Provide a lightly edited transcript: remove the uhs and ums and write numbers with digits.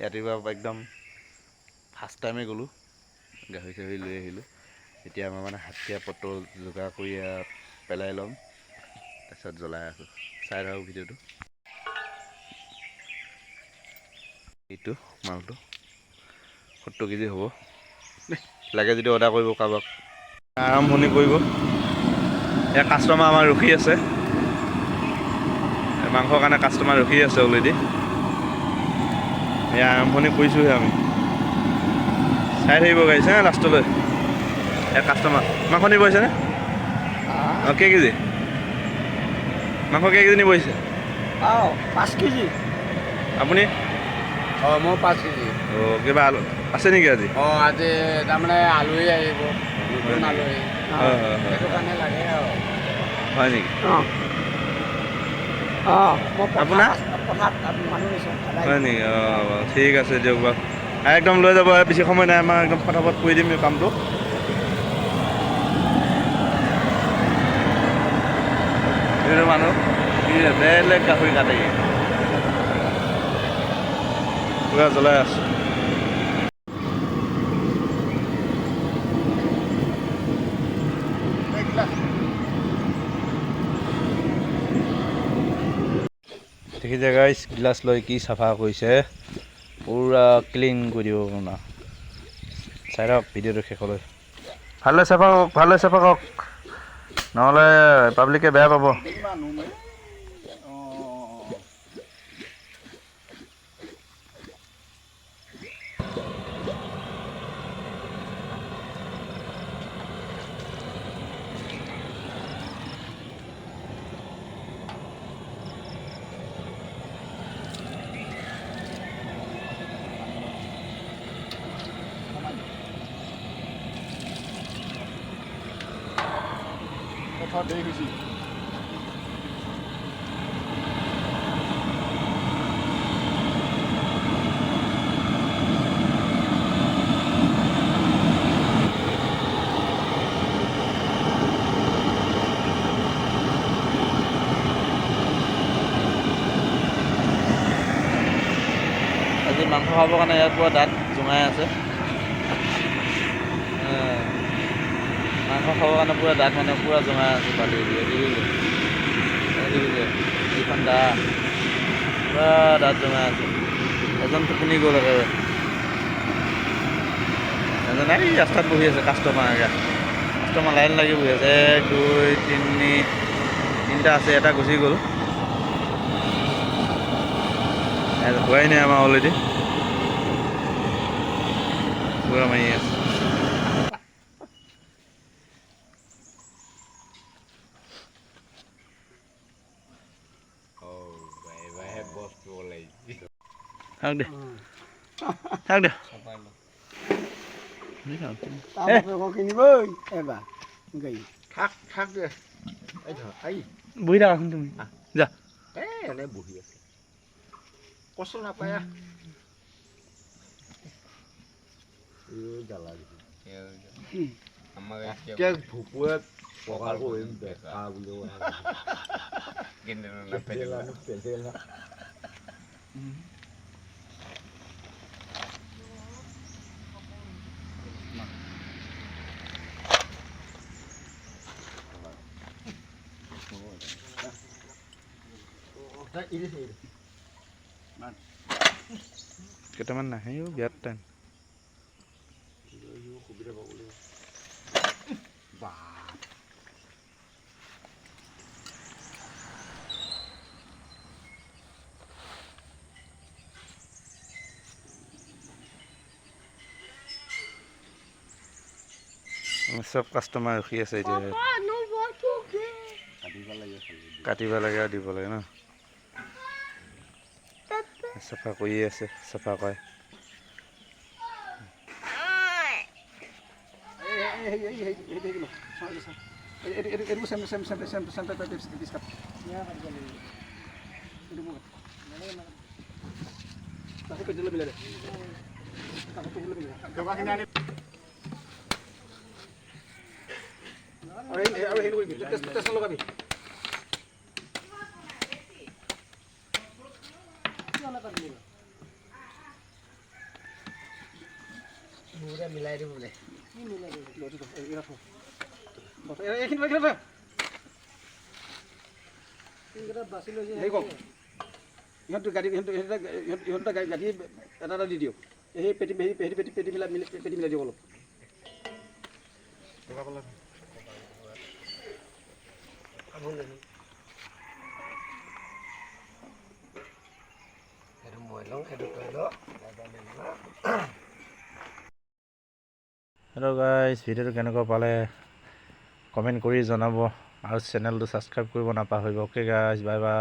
ৰাতিপুৱা একদম ফাৰ্ষ্ট টাইমে গ'লোঁ গাহৰি চাহৰি লৈ আহিলোঁ এতিয়া আমাৰ মানে হাতীয়া পটল যোগাৰ কৰি পেলাই ল'ম তাৰপিছত জ্বলাই আছোঁ চাই থাকক ভিডিঅ'টো এইটো মালটো 70 কেজি হ'ব লাগে যদি অৰ্ডাৰ কৰিব কাৰোবাক আৰম্ভণি কৰিব এয়া কাষ্টমাৰ আমাৰ ৰখি আছে মাংসৰ কাৰণে কাষ্টমাৰ ৰখি আছে অলৰেডি এয়া আৰম্ভণি কৰিছোঁহে আমি চাই থাকিব গাড়ী নে লাষ্টলৈ এয়া কাষ্টমাৰ মাংস নিব আহিছেনে অঁ কেই কেজি মাংস কেই কেজি নিব আহিছে 5 কেজি আপুনি অঁ মই 5 কেজি অঁ কিবা আছে নেকি আজি অঁ আজি তাৰমানে আলহী আহিব নতুন আলহী সেইটো কাৰণে লাগে আৰু হয় নেকি আপোনাৰ হয় নেকি অঁ ঠিক আছে দিয়ক বাৰু একদম লৈ যাব বেছি সময় নাই আমাৰ একদম ফটাফট কৰি দিম কামটো এইটো মানুহ বেলেগ গাহৰি কাটে পুৰা জ্বলাই আছোঁ দেখিছে গাইছ গিলাচ লৈ কি চাফা কৰিছে পুৰা ক্লিন কৰি দিব আপোনাৰ চাই থাকক ভিডিঅ'টো শেষলৈ ভালদৰে চাফা কৰক নহ'লে পাব্লিকে বেয়া পাব কথা দেৰি হৈছে আজি মাংস খাবৰ কাৰণে ইয়াত পুৰা দাঁত জোঙাই আছে মাংস খাবৰ কাৰণে পুৰা দাঁত মানে পুৰা জোঙাই আছে পালি এইখন দাঁত পুৰা দাঁত জোঙাই আছে এজন টোপনি গ'ল একেবাৰে এজন এই ৰাস্তাত বহি আছে কাষ্টমাৰ লাইন লাগি বহি আছে 1 2 3টা আছে এটা গুচি গ'ল হোৱাই নাই আমাৰ অলৰেডি পুৰা মাৰি আছে থাক দে বহি থাকাচোন তুমি যা এনে বহি আছে কষ্ট নাপায় ভুকুৱে পকা কৰিম বেকা বুলি কেইটামান নাহে বিয়াত টাইম সুবিধা পাব লাগিব চব কাষ্টমাৰ ৰখি আছে এতিয়া কাটিব লাগে আৰু দিব লাগে ন চাফা কৰিয়ে আছে চাফা কৰে টকাখিনি আনি মিলাই দিব বোলে ইহঁতৰ গাড়ী ইহঁতৰ গাড়ী এটা দি দিয়ক সেই পেটি মিলাই দিয়ক অলপ হেল্ল' গাইজ, ভিডিঅ'টো কেনেকুৱা পালে কমেণ্ট কৰি জনাব আৰু চেনেলটো ছাবস্ক্ৰাইব কৰিব নাপাহৰিব। Okay guys, bye bye.